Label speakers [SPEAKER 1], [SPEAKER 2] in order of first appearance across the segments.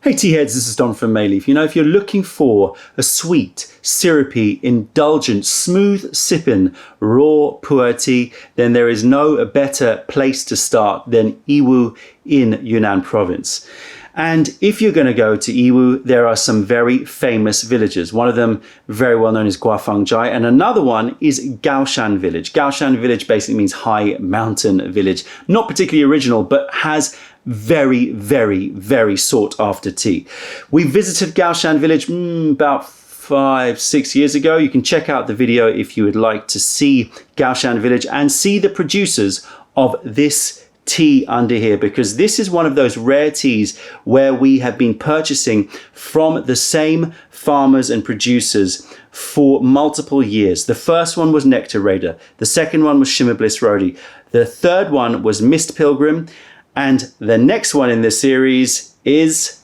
[SPEAKER 1] Hey tea heads, this is Don from Mayleaf. You know, if you're looking for a sweet, syrupy, indulgent, smooth sipping raw PuErh tea, then there is no better place to start than Yiwu in Yunnan province. And if you're going to go to Yiwu, there are some very famous villages. One of them very well known is Guafengjai, and another one is Gaoshan village. Gaoshan village basically means high mountain village. Not particularly original, but has very, very, very sought after tea. We visited Gaoshan village about 5-6 years ago. You can check out the video if you would like to see Gaoshan village and see the producers of this tea under here, because this is one of those rare teas where we have been purchasing from the same farmers and producers for multiple years. The first one was Nectar Raider, the second one was Shimmer Bliss Rhodey, the third one was Mist Pilgrim, and the next one in the series is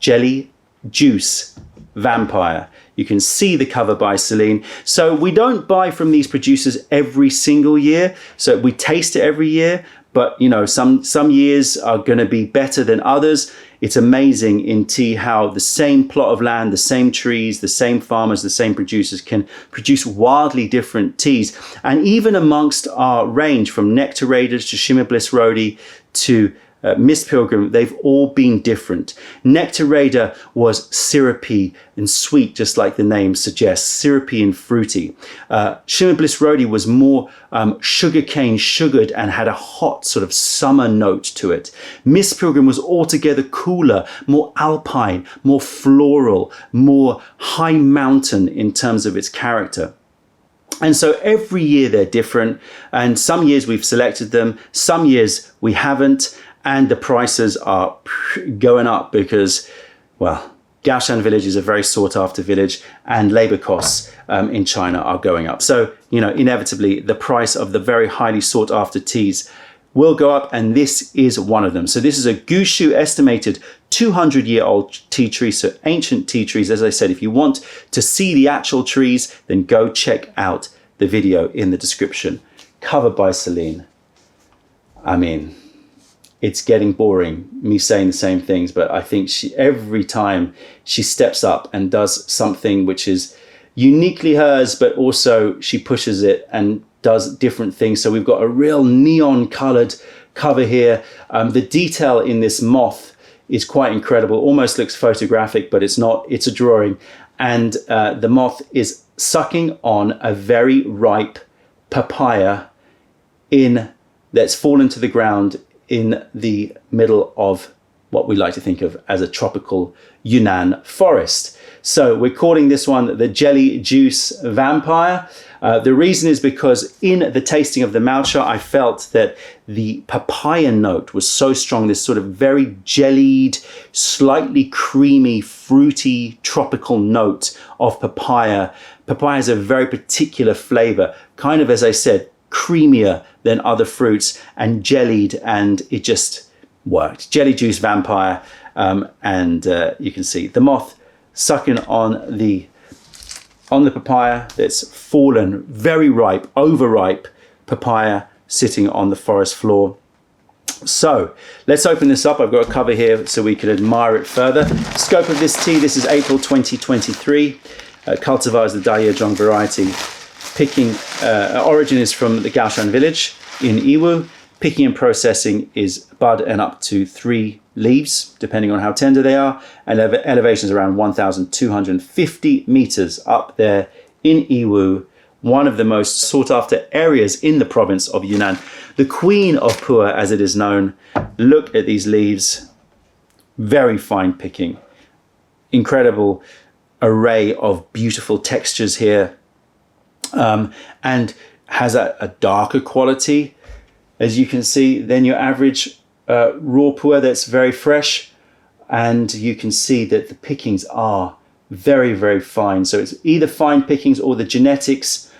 [SPEAKER 1] Jelly Juice Vampire. You can see the cover by Celine. So we don't buy from these producers every single year, so we taste it every year. But, you know, some years are going to be better than others. It's amazing in tea how the same plot of land, the same trees, the same farmers, the same producers can produce wildly different teas. And even amongst our range, from Nectar Raiders to Shimmer Bliss Rhodey to Mist Pilgrim, they've all been different. Nectar Raider was syrupy and sweet, just like the name suggests, syrupy and fruity. Shimmer Bliss Rhodey was more sugarcane sugared and had a hot sort of summer note to it. Mist Pilgrim was altogether cooler, more alpine, more floral, more high mountain in terms of its character. And so every year they're different, and some years we've selected them, some years we haven't. And the prices are going up because, well, Gaoshan village is a very sought after village, and labor costs in China are going up. So, you know, inevitably the price of the very highly sought after teas will go up, and this is one of them. So this is a Gushu estimated 200-year-old tea tree, so ancient tea trees. As I said, if you want to see the actual trees, then go check out the video in the description. Covered by Celine. I mean, it's getting boring, me saying the same things, but I think every time she steps up and does something which is uniquely hers, but also she pushes it and does different things. So we've got a real neon colored cover here. The detail in this moth is quite incredible, almost looks photographic, but it's not, it's a drawing. And the moth is sucking on a very ripe papaya that's fallen to the ground in the middle of what we like to think of as a tropical Yunnan forest. So we're calling this one the Jelly Juice Vampire. The reason is because in the tasting of the Maocha, I felt that the papaya note was so strong, this sort of very jellied, slightly creamy, fruity, tropical note of papaya. Papaya has a very particular flavor, kind of, as I said, creamier than other fruits and jellied, and it just worked. Jelly Juice Vampire, and you can see the moth sucking on the papaya that's fallen, very ripe, overripe papaya sitting on the forest floor. So let's open this up. I've got a cover here so we can admire it further. Scope of this tea, this is April 2023. Cultivar is the Daiyezhong variety. Picking origin is from the Gaoshan village in Yiwu. Picking and processing is bud and up to 3 leaves, depending on how tender they are. And elevations around 1,250 meters up there in Yiwu, one of the most sought after areas in the province of Yunnan. The queen of PuErh, as it is known. Look at these leaves. Very fine picking. Incredible array of beautiful textures here. And has a darker quality, as you can see, than your average raw PuErh that's very fresh. And you can see that the pickings are very, very fine. So it's either fine pickings or the genetics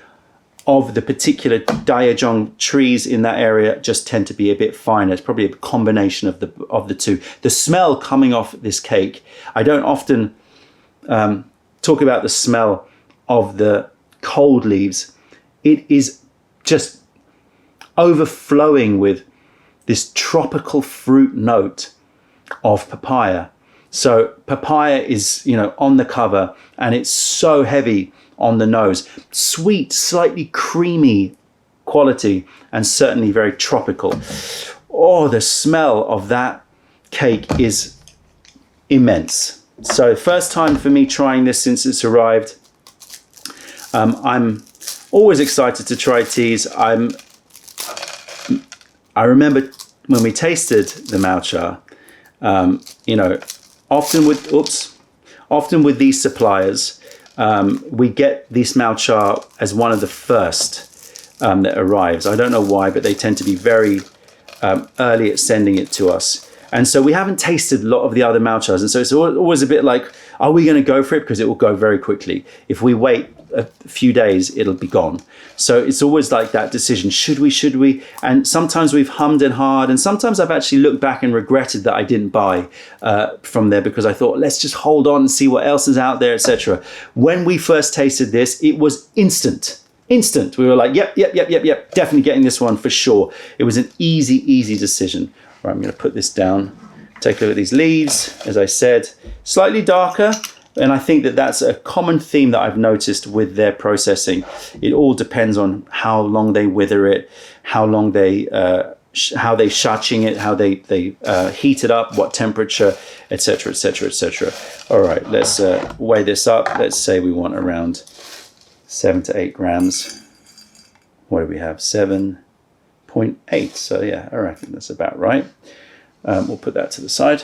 [SPEAKER 1] of the particular Daiyezhong trees in that area just tend to be a bit finer. It's probably a combination of the two. The smell coming off this cake, I don't often talk about the smell of the cold leaves. It is just overflowing with this tropical fruit note of papaya. So papaya is, you know, on the cover, and it's so heavy on the nose. Sweet, slightly creamy quality, and certainly very tropical. Oh, the smell of that cake is immense. So first time for me trying this since it's arrived. I'm always excited to try teas. I remember when we tasted the matcha, you know, often with these suppliers, we get this matcha as one of the first that arrives. I don't know why, but they tend to be very early at sending it to us. And so we haven't tasted a lot of the other matchas. And so it's always a bit like, are we going to go for it? Because it will go very quickly. If we wait a few days, it'll be gone. So it's always like that decision. Should we? And sometimes we've hummed and hawed. And sometimes I've actually looked back and regretted that I didn't buy from there, because I thought, let's just hold on and see what else is out there, etc. When we first tasted this, it was instant. We were like, yep, definitely getting this one for sure. It was an easy decision. Right, I'm going to put this down. Take a look at these leaves. As I said, slightly darker. And I think that that's a common theme that I've noticed with their processing. It all depends on how long they wither it, how long they shaching it, how they heat it up, what temperature, etc. All right, let's weigh this up. Let's say we want around 7 to 8 grams. What do we have? 7.8. So yeah, I reckon that's about right. We'll put that to the side.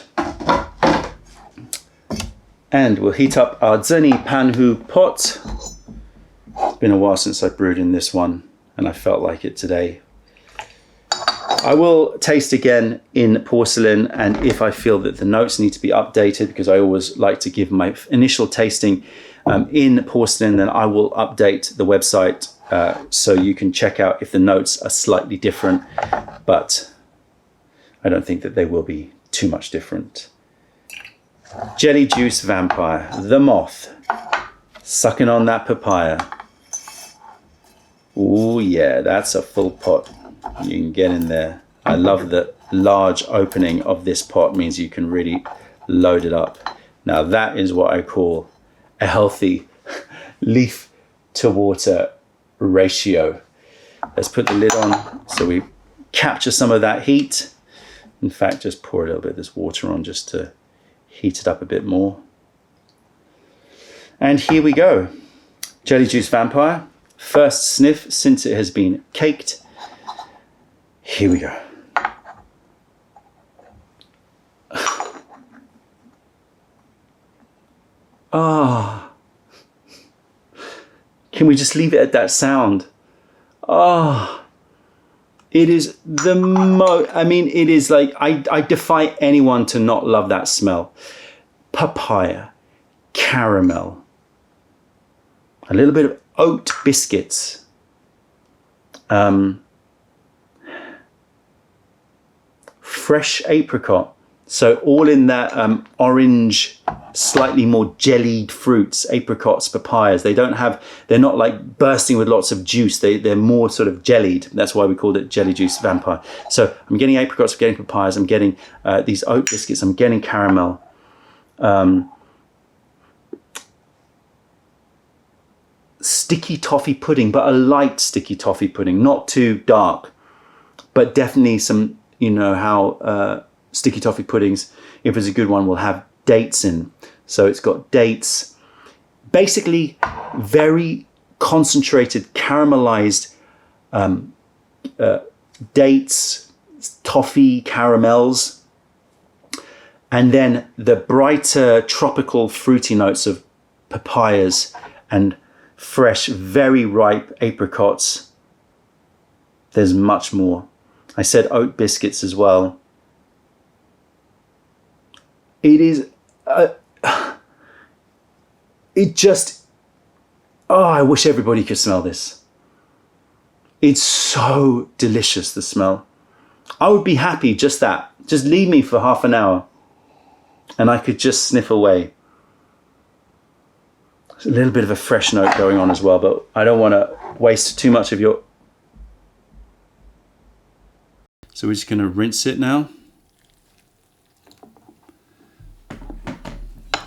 [SPEAKER 1] And we'll heat up our zeni panhu pot. It's been a while since I brewed in this one, and I felt like it today. I will taste again in porcelain, and if I feel that the notes need to be updated, because I always like to give my initial tasting in porcelain, then I will update the website so you can check out if the notes are slightly different, but I don't think that they will be too much different. Jelly juice vampire, the moth, sucking on that papaya. Oh yeah, that's a full pot. You can get in there. I love the large opening of this pot, means you can really load it up. Now that is what I call a healthy leaf to water ratio. Let's put the lid on so we capture some of that heat. In fact, just pour a little bit of this water on just to heat it up a bit more. And here we go. Jelly juice vampire. First sniff since it has been caked. Here we go. Ah. Can we just leave it at that sound? Ah. It is the it is like, I defy anyone to not love that smell. Papaya, caramel, a little bit of oat biscuits, fresh apricot. So all in that orange, slightly more jellied fruits, apricots, papayas. They're not like bursting with lots of juice. They're more sort of jellied. That's why we called it jelly juice vampire. So I'm getting apricots, I'm getting papayas, I'm getting these oat biscuits, I'm getting caramel. Sticky toffee pudding, but a light sticky toffee pudding, not too dark, but definitely some, you know how sticky toffee puddings, if it's a good one, will have dates in. So it's got dates, basically very concentrated caramelized dates, toffee caramels, and then the brighter tropical fruity notes of papayas and fresh, very ripe apricots. There's much more. I said oat biscuits as well. It is, it just, oh, I wish everybody could smell this. It's so delicious, the smell. I would be happy just that. Just leave me for half an hour and I could just sniff away. There's a little bit of a fresh note going on as well, but I don't want to waste too much of your... So we're just going to rinse it now.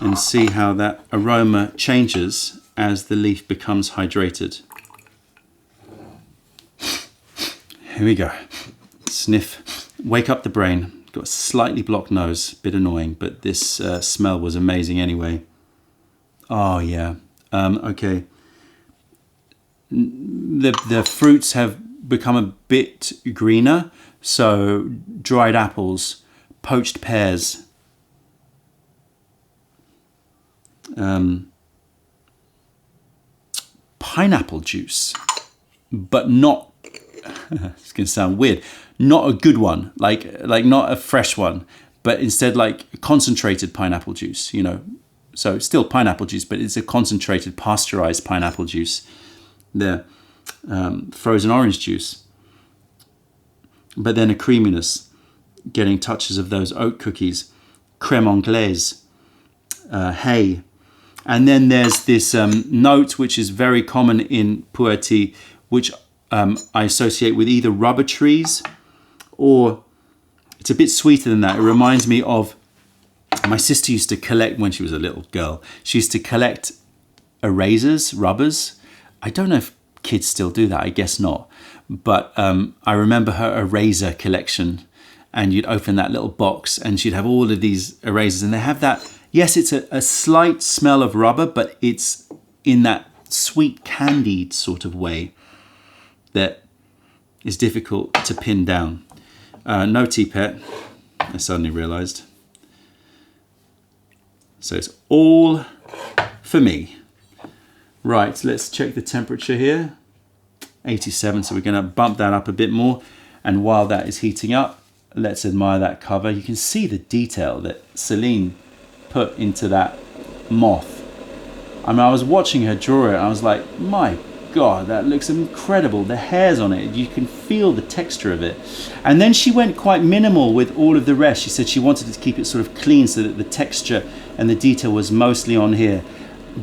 [SPEAKER 1] and see how that aroma changes as the leaf becomes hydrated. Here we go. Sniff. Wake up the brain. Got a slightly blocked nose. Bit annoying, but this smell was amazing anyway. Oh yeah. Okay. The fruits have become a bit greener. So dried apples, poached pears, pineapple juice, but not, it's going to sound weird, not a good one, like not a fresh one, but instead like concentrated pineapple juice, you know. So still pineapple juice, but it's a concentrated pasteurized pineapple juice. The frozen orange juice. But then a creaminess, getting touches of those oat cookies, creme anglaise, hay. And then there's this note which is very common in PuErh tea, which I associate with either rubber trees or it's a bit sweeter than that. It reminds me of, my sister used to collect, when she was a little girl, she used to collect erasers, rubbers. I don't know if kids still do that, I guess not. But I remember her eraser collection, and you'd open that little box and she'd have all of these erasers, and they have that, yes, it's a slight smell of rubber, but it's in that sweet candied sort of way that is difficult to pin down. No tea pet, I suddenly realized. So it's all for me. Right, let's check the temperature here. 87, so we're going to bump that up a bit more. And while that is heating up, let's admire that cover. You can see the detail that Celine put into that moth. I mean, I was watching her draw it, and I was like, my God, that looks incredible. The hairs on it, you can feel the texture of it. And then she went quite minimal with all of the rest. She said she wanted to keep it sort of clean so that the texture and the detail was mostly on here.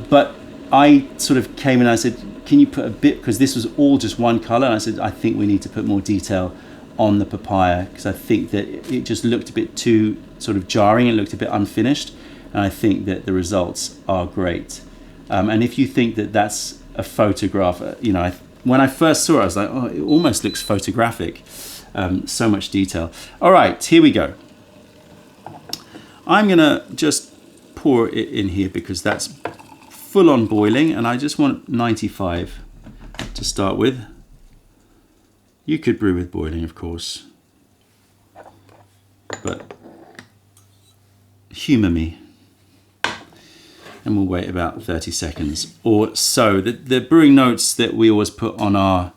[SPEAKER 1] But I sort of came and I said, can you put a bit, because this was all just one color, and I said, I think we need to put more detail on the papaya, because I think that it just looked a bit too sort of jarring, it looked a bit unfinished, and I think that the results are great. And if you think that that's a photograph, you know, when I first saw it, I was like, oh, it almost looks photographic. So much detail. All right, here we go. I'm gonna just pour it in here because that's full on boiling, and I just want 95 to start with. You could brew with boiling, of course, but humor me. And we'll wait about 30 seconds or so. The brewing notes that we always put on our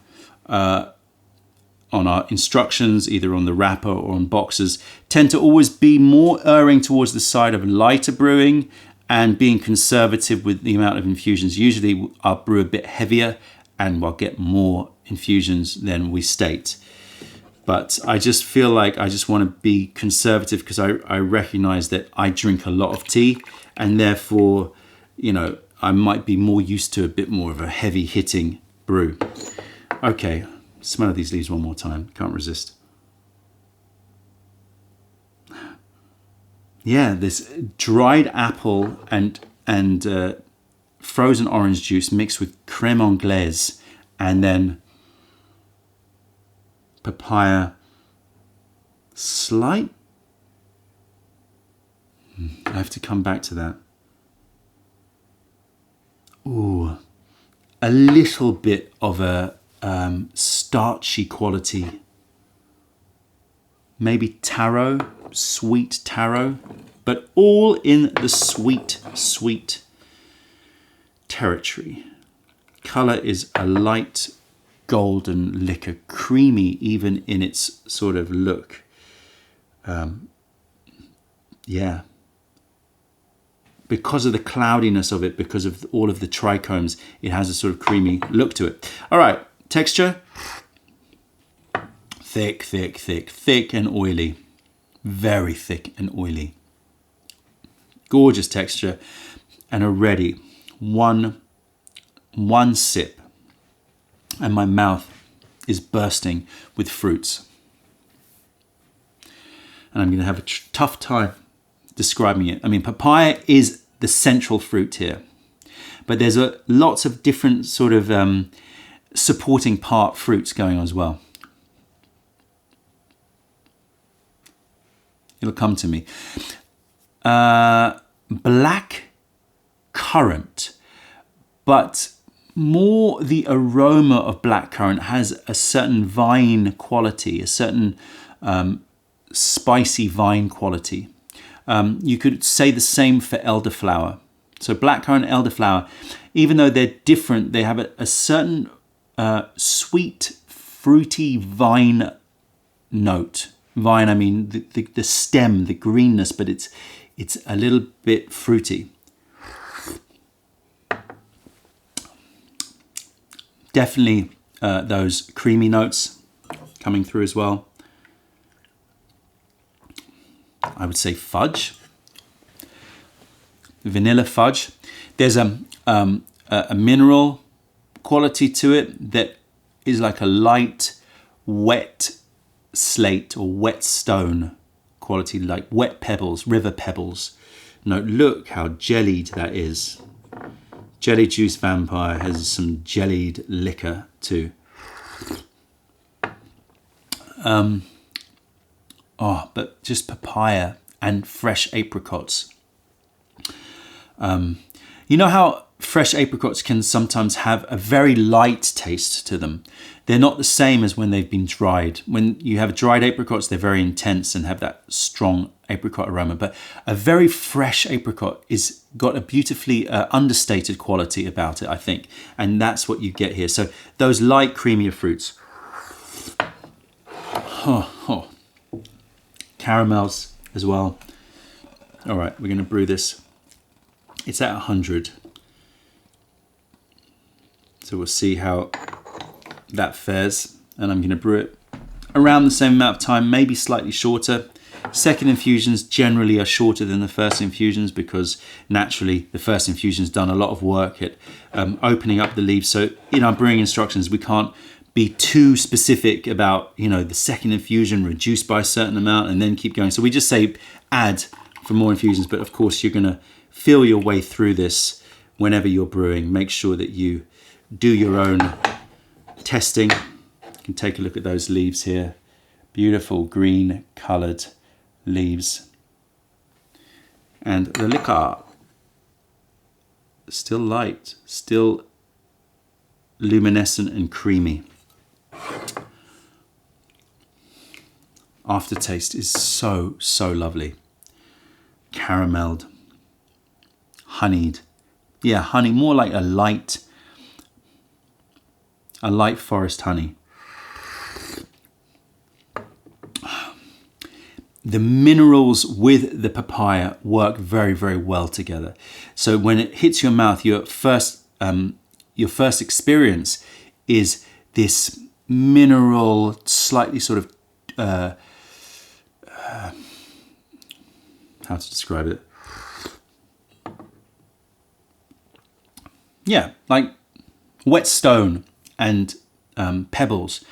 [SPEAKER 1] instructions, either on the wrapper or on boxes, tend to always be more erring towards the side of lighter brewing and being conservative with the amount of infusions. Usually I'll brew a bit heavier and I'll get more infusions than we state. But I just feel like I just want to be conservative because I recognize that I drink a lot of tea, and therefore, you know, I might be more used to a bit more of a heavy hitting brew. Okay, smell these leaves one more time. Can't resist. Yeah, this dried apple and frozen orange juice mixed with creme anglaise, and then papaya. Slight. I have to come back to that. Ooh, a little bit of a starchy quality. Maybe taro, sweet taro, but all in the sweet territory. Color is a light golden liquor, creamy even in its sort of look. Yeah. Because of the cloudiness of it, because of all of the trichomes, it has a sort of creamy look to it. All right, texture. Thick and oily. Very thick and oily. Gorgeous texture. And already one sip and my mouth is bursting with fruits. And I'm going to have a tough time describing it. I mean, papaya is the central fruit here. But there's lots of different sort of supporting part fruits going on as well. It'll come to me. Black currant, but more the aroma of black currant has a certain vine quality, a certain spicy vine quality. You could say the same for elderflower. So blackcurrant, elderflower, even though they're different, they have a certain sweet, fruity vine note. Vine, I mean the stem, the greenness, but it's a little bit fruity. Definitely those creamy notes coming through as well. I would say fudge, vanilla fudge. There's a mineral quality to it that is like a light, wet slate or wet stone quality, like wet pebbles, river pebbles. No, look how jellied that is. Jelly Juice Vampire has some jellied liquor too. But just papaya and fresh apricots. You know how fresh apricots can sometimes have a very light taste to them. They're not the same as when they've been dried. When you have dried apricots, they're very intense and have that strong apricot aroma. But a very fresh apricot is got a beautifully understated quality about it, I think. And that's what you get here. So those light, creamier fruits. Caramels as well. All right, we're going to brew this. It's at 100. So we'll see how that fares. And I'm going to brew it around the same amount of time, maybe slightly shorter. Second infusions generally are shorter than the first infusions because naturally the first infusion's done a lot of work at opening up the leaves. So in our brewing instructions, we can't be too specific about, the second infusion reduced by a certain amount and then keep going. So we just say add for more infusions, but of course you're going to feel your way through this whenever you're brewing. Make sure that you do your own testing. You can take a look at those leaves here. Beautiful green colored leaves. And the liquor, still light, still luminescent and creamy. Aftertaste is so, so lovely. Caramelled, honeyed. Yeah, honey, more like a light forest honey. The minerals with the papaya work very, very well together. So when it hits your mouth, your first experience is this mineral, slightly sort of, how to describe it? Yeah, like wet stone and pebbles.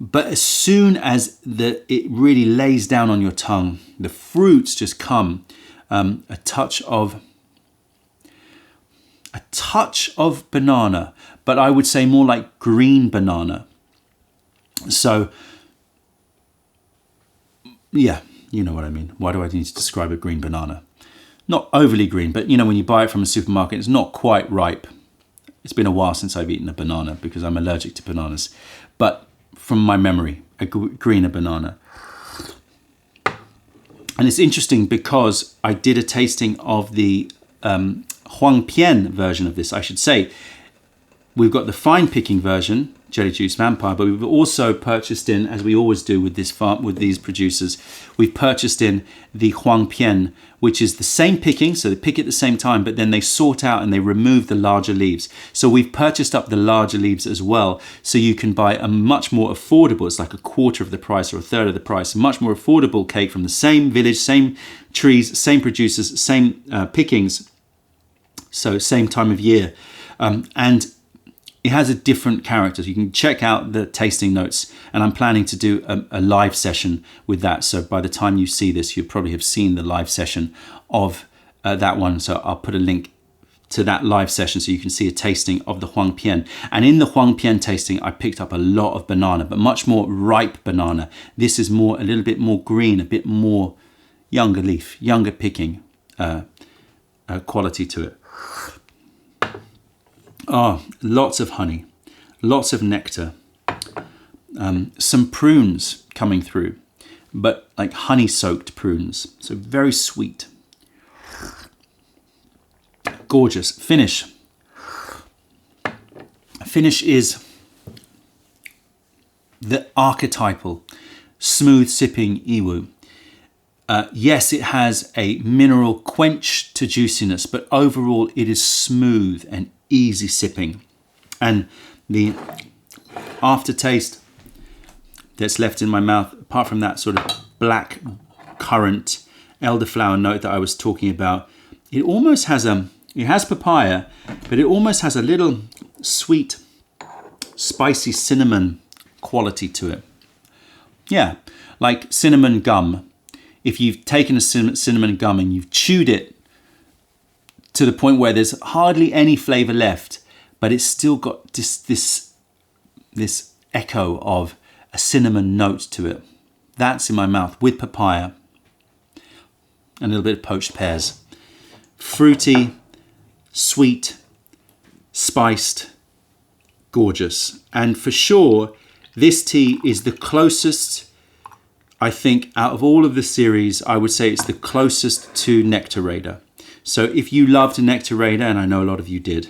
[SPEAKER 1] But as soon as it really lays down on your tongue, the fruits just come. A touch of banana, but I would say more like green banana. So, yeah, you know what I mean. Why do I need to describe a green banana? Not overly green, but when you buy it from a supermarket, it's not quite ripe. It's been a while since I've eaten a banana because I'm allergic to bananas. But from my memory, a greener banana. And it's interesting because I did a tasting of the Huangpian version of this, I should say. We've got the fine picking version, Jelly Juice Vampire, but we've also purchased in, as we always do with these producers, we've purchased in the Huangpian, which is the same picking, so they pick at the same time, but then they sort out and they remove the larger leaves. So we've purchased up the larger leaves as well, so you can buy a much more affordable, it's like a quarter of the price or a third of the price, a much more affordable cake from the same village, same trees, same producers, same pickings, so same time of year. And it has a different character. You can check out the tasting notes, and I'm planning to do a live session with that. So by the time you see this, you probably have seen the live session of that one. So I'll put a link to that live session so you can see a tasting of the Huang Pian. And in the Huang Pian tasting, I picked up a lot of banana, but much more ripe banana. This is more, a little bit more green, a bit more younger leaf, younger picking quality to it. Oh, lots of honey, lots of nectar, some prunes coming through, but like honey-soaked prunes, so very sweet. Gorgeous. Finish. Finish is the archetypal smooth sipping Yiwu. Yes, it has a mineral quench to juiciness, but overall it is smooth and easy sipping. And the aftertaste that's left in my mouth, apart from that sort of black currant elderflower note that I was talking about, it almost has it has papaya, but it almost has a little sweet, spicy cinnamon quality to it. Yeah, like cinnamon gum. If you've taken a cinnamon gum and you've chewed it to the point where there's hardly any flavor left, but it's still got this echo of a cinnamon note to it. That's in my mouth with papaya and a little bit of poached pears. Fruity, sweet, spiced, gorgeous. And for sure, this tea is the closest, I think, out of all of the series, I would say it's the closest to Nectarada. So if you loved Nectarada, and I know a lot of you did,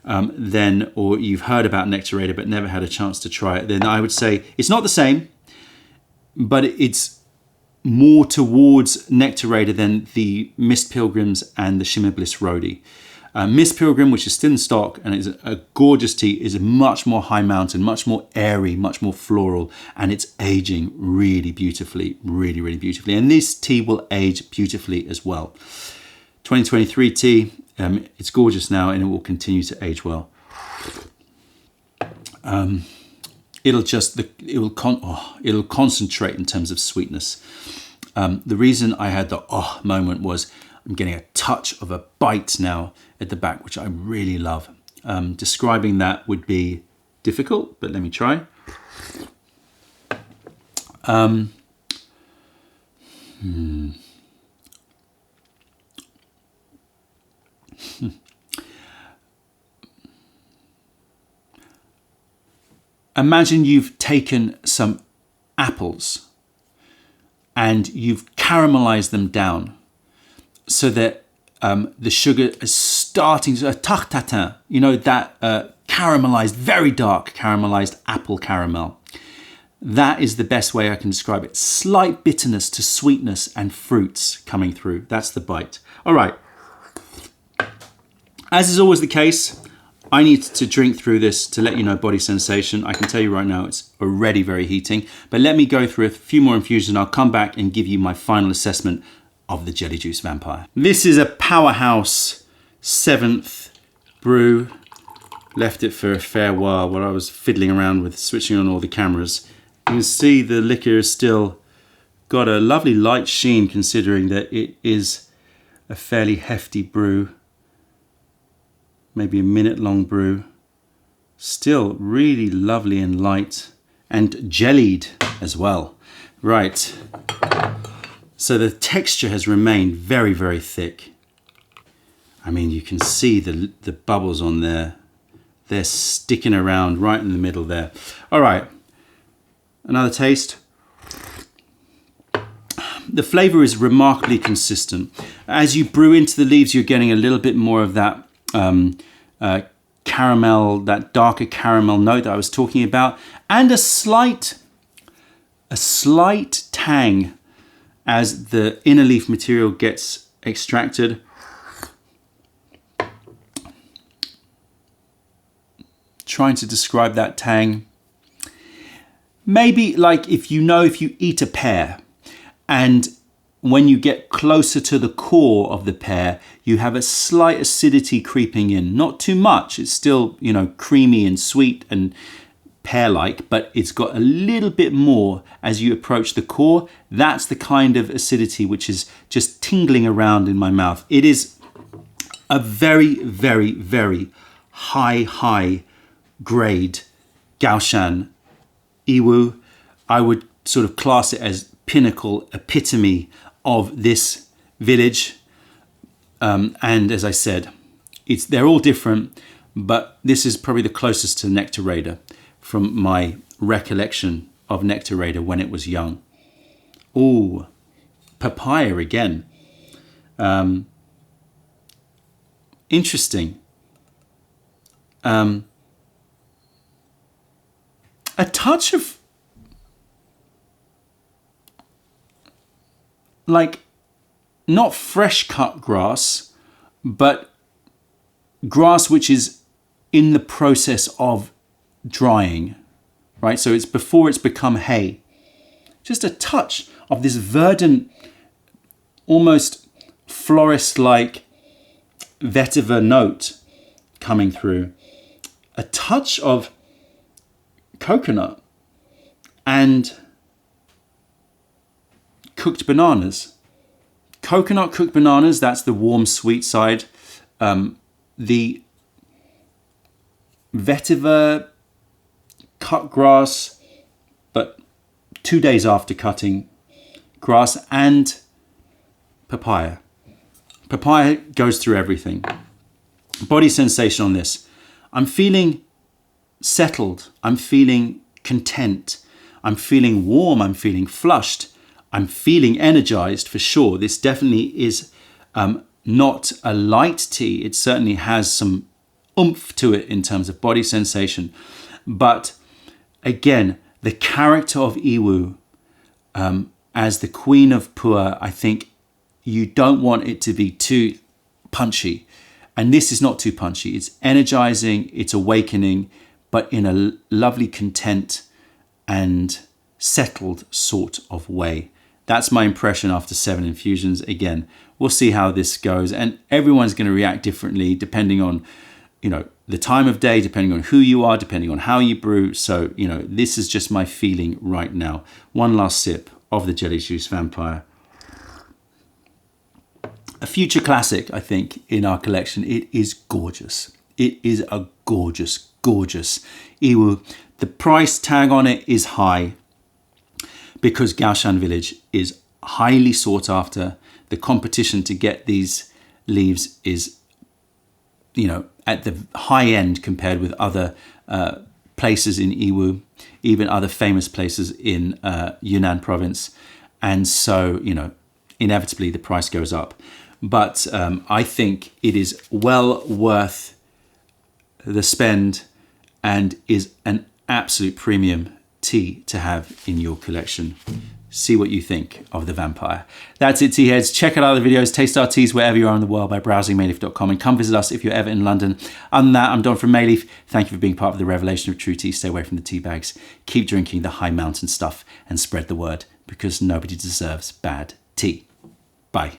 [SPEAKER 1] then, or you've heard about Nectarada but never had a chance to try it, then I would say it's not the same, but it's more towards Nectarada than the Mist Pilgrims and the Shimmer Bliss Roadie. Mist Pilgrim, which is still in stock and is a gorgeous tea, is much more high mountain, much more airy, much more floral, and it's aging really beautifully, really, really beautifully. And this tea will age beautifully as well. 2023 tea, it's gorgeous now and it will continue to age well. It'll concentrate in terms of sweetness. The reason I had the moment was I'm getting a touch of a bite now at the back, which I really love. Describing that would be difficult, but let me try. Imagine you've taken some apples and you've caramelized them down so that the sugar is starting to, tarte tatin, you know, that caramelized, very dark caramelized apple caramel. That is the best way I can describe it. Slight bitterness to sweetness and fruits coming through. That's the bite. All right. As is always the case, I need to drink through this to let you know body sensation. I can tell you right now it's already very heating, but let me go through a few more infusions and I'll come back and give you my final assessment of the Jelly Juice Vampire. This is a powerhouse 7th brew. Left it for a fair while I was fiddling around with switching on all the cameras. You can see the liquor has still got a lovely light sheen considering that it is a fairly hefty brew. Maybe a minute long brew. Still really lovely and light and jellied as well. Right. So the texture has remained very, very thick. I mean, you can see the bubbles on there. They're sticking around right in the middle there. All right. Another taste. The flavor is remarkably consistent. As you brew into the leaves, you're getting a little bit more of that caramel, that darker caramel note that I was talking about, and a slight tang as the inner leaf material gets extracted. Trying to describe that tang. Maybe like if you eat a pear and when you get closer to the core of the pear, you have a slight acidity creeping in. Not too much. It's still, creamy and sweet and pear-like, but it's got a little bit more as you approach the core. That's the kind of acidity which is just tingling around in my mouth. It is a very, very, very high grade Gaoshan Yiwu. I would sort of class it as pinnacle epitome of this village. And as I said, they're all different, but this is probably the closest to Nectarada from my recollection of Nectarada when it was young. Ooh, papaya again. Interesting. A touch of like not fresh cut grass, but grass which is in the process of drying, right? So it's before it's become hay. Just a touch of this verdant, almost florist-like vetiver note coming through. A touch of coconut and cooked bananas. Coconut, cooked bananas, that's the warm, sweet side. The vetiver, cut grass, but 2 days after cutting grass, and papaya. Papaya goes through everything. Body sensation on this. I'm feeling settled. I'm feeling content. I'm feeling warm. I'm feeling flushed. I'm feeling energized for sure. This definitely is not a light tea. It certainly has some oomph to it in terms of body sensation. But again, the character of Yiwu as the queen of PuErh, I think you don't want it to be too punchy. And this is not too punchy. It's energizing, it's awakening, but in a lovely, content and settled sort of way. That's my impression after 7 infusions. Again, we'll see how this goes. And everyone's going to react differently depending on, the time of day, depending on who you are, depending on how you brew. So, this is just my feeling right now. One last sip of the Jelly Juice Vampire. A future classic, I think, in our collection. It is gorgeous. It is a gorgeous, gorgeous Yiwu. The price tag on it is high because Gaoshan Village is highly sought after. The competition to get these leaves is, at the high end compared with other places in Yiwu, even other famous places in Yunnan province. And so, inevitably the price goes up. But I think it is well worth the spend and is an absolute premium tea to have in your collection. See what you think of the Vampire. That's it, tea heads. Check out other videos, taste our teas wherever you are in the world by browsing mayleaf.com, and come visit us if you're ever in London. Other than that, I'm Don from Mayleaf. Thank you for being part of the revelation of true tea. Stay away from the tea bags. Keep drinking the high mountain stuff and spread the word, because nobody deserves bad tea. Bye.